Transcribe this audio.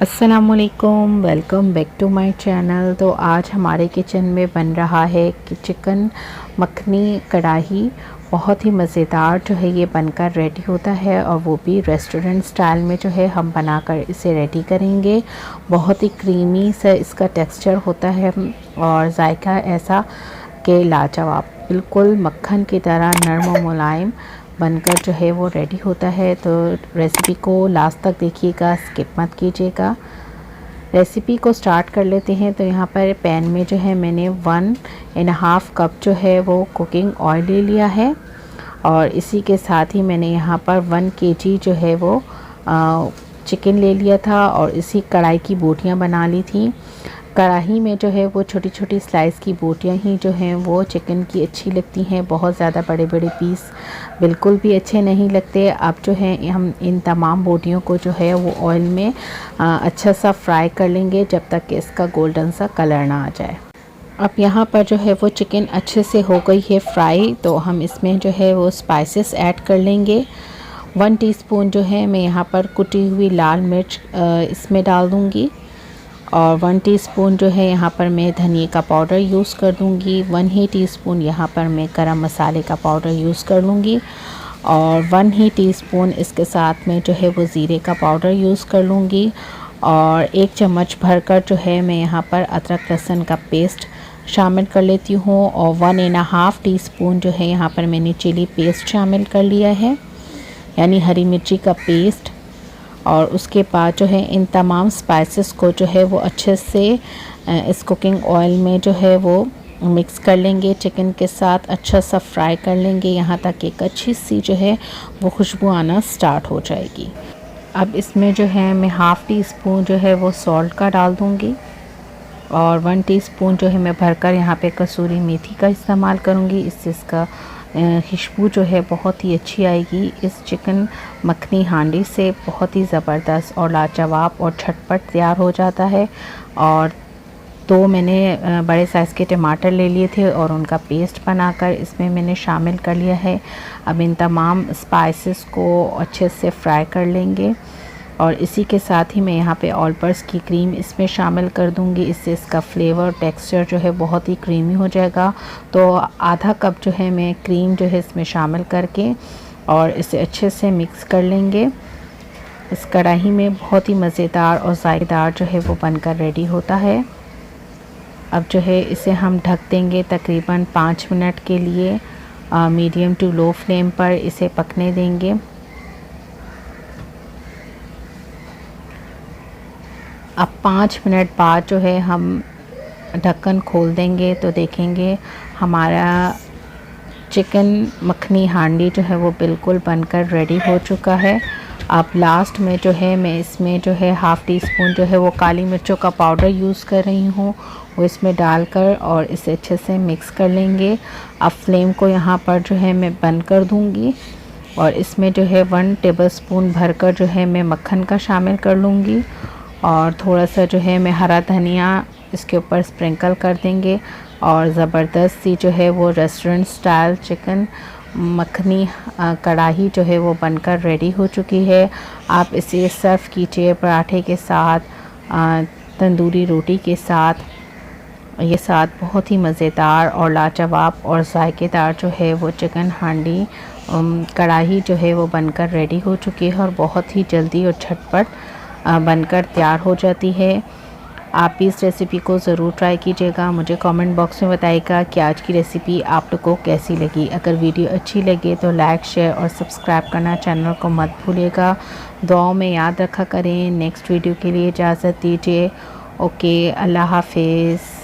अस्सलामुअलैकुम, welcome back to my channel. तो आज हमारे किचन में बन रहा है कि चिकन मखनी कढ़ाई। बहुत ही मज़ेदार जो है ये बनकर रेडी होता है, और वो भी रेस्टोरेंट स्टाइल में जो है हम बनाकर इसे रेडी करेंगे। बहुत ही क्रीमी सा इसका टेक्सचर होता है और जायका ऐसा कि लाजवाब, बिल्कुल मक्खन की तरह नरम और मुलायम बनकर जो है वो रेडी होता है। तो रेसिपी को लास्ट तक देखिएगा, स्किप मत कीजिएगा। रेसिपी को स्टार्ट कर लेते हैं। तो यहाँ पर पैन में जो है मैंने 1.5 कप जो है वो कुकिंग ऑयल ले लिया है, और इसी के साथ ही मैंने यहाँ पर 1 kg जो है वो चिकन ले लिया था, और इसी कढ़ाई की बोटियाँ बना ली थी। कढ़ाई में जो है वो छोटी छोटी स्लाइस की बोटियाँ ही जो हैं वो चिकन की अच्छी लगती हैं। बहुत ज़्यादा बड़े बड़े पीस बिल्कुल भी अच्छे नहीं लगते। अब जो है हम इन तमाम बोटियों को जो है वो ऑयल में अच्छा सा फ्राई कर लेंगे, जब तक कि इसका गोल्डन सा कलर ना आ जाए। अब यहाँ पर जो है वो चिकन अच्छे से हो गई है फ्राई, तो हम इसमें जो है वो स्पाइसेस ऐड कर लेंगे। 1 टीस्पून जो है मैं यहाँ पर कुटी हुई लाल मिर्च इसमें डाल दूँगी, और 1 टीस्पून जो है यहाँ पर मैं धनिया का पाउडर यूज़ कर दूँगी। 1 ही टीस्पून यहाँ पर मैं गरम मसाले का पाउडर यूज़ कर लूँगी, और 1 ही टीस्पून इसके साथ में जो है वो ज़ीरे का पाउडर यूज़ कर लूँगी, और 1 चम्मच भरकर जो है मैं यहाँ पर अदरक लहसुन का पेस्ट शामिल कर लेती हूँ, और 1.5 टीस्पून जो है यहाँ पर मैंने चिली पेस्ट शामिल कर लिया है, यानी हरी मिर्ची का पेस्ट। और उसके बाद जो है इन तमाम स्पाइसेस को जो है वो अच्छे से इस कुकिंग ऑयल में जो है वो मिक्स कर लेंगे, चिकन के साथ अच्छा सा फ्राई कर लेंगे, यहाँ तक एक अच्छी सी जो है वो खुशबू आना स्टार्ट हो जाएगी। अब इसमें जो है मैं 1/2 टीस्पून जो है वो सॉल्ट का डाल दूँगी, और 1 टीस्पून जो है मैं भरकर यहाँ पे कसूरी मेथी का इस्तेमाल करूँगी। इससे इसका खुशबू जो है बहुत ही अच्छी आएगी। इस चिकन मखनी हांडी से बहुत ही ज़बरदस्त और लाजवाब और झटपट तैयार हो जाता है। और 2 मैंने बड़े साइज़ के टमाटर ले लिए थे, और उनका पेस्ट बनाकर इसमें मैंने शामिल कर लिया है। अब इन तमाम स्पाइसेस को अच्छे से फ्राई कर लेंगे, और इसी के साथ ही मैं यहाँ पे ऑल पर्पस की क्रीम इसमें शामिल कर दूँगी। इससे इसका फ्लेवर टेक्सचर जो है बहुत ही क्रीमी हो जाएगा। तो आधा कप जो है मैं क्रीम जो है इसमें शामिल करके और इसे अच्छे से मिक्स कर लेंगे। इस कढ़ाई में बहुत ही मज़ेदार और ज़ायकेदार जो है वो बनकर रेडी होता है। अब जो है इसे हम ढक देंगे तकरीबन 5 मिनट के लिए, मीडियम टू लो फ्लेम पर इसे पकने देंगे। अब 5 मिनट बाद जो है हम ढक्कन खोल देंगे, तो देखेंगे हमारा चिकन मखनी हांडी जो है वो बिल्कुल बनकर रेडी हो चुका है। अब लास्ट में जो है मैं इसमें जो है 1/2 टीस्पून जो है वो काली मिर्चों का पाउडर यूज़ कर रही हूँ, वो इसमें डालकर और इसे अच्छे से मिक्स कर लेंगे। अब फ्लेम को यहाँ पर जो है मैं बंद कर दूँगी, और इसमें जो है 1 टेबलस्पून भरकर जो है मैं मक्खन का शामिल कर लूँगी, और थोड़ा सा जो है मैं हरा धनिया इसके ऊपर स्प्रिंकल कर देंगे। और ज़बरदस्त सी जो है वो रेस्टोरेंट स्टाइल चिकन मखनी कढ़ाई जो है वो बनकर रेडी हो चुकी है। आप इसे सर्व कीजिए पराठे के साथ, तंदूरी रोटी के साथ। ये साथ बहुत ही मज़ेदार और लाजवाब और जायकेदार जो है वो चिकन हांडी कढ़ाई जो है वो बनकर रेडी हो चुकी है, और बहुत ही जल्दी और झटपट बनकर तैयार हो जाती है। आप भी इस रेसिपी को ज़रूर ट्राई कीजिएगा। मुझे कमेंट बॉक्स में बताइएगा कि आज की रेसिपी आप लोगों को कैसी लगी। अगर वीडियो अच्छी लगे तो लाइक, शेयर और सब्सक्राइब करना चैनल को मत भूलिएगा। दुआओं में याद रखा करें। नेक्स्ट वीडियो के लिए इजाज़त दीजिए। ओके, अल्लाह हाफिज़।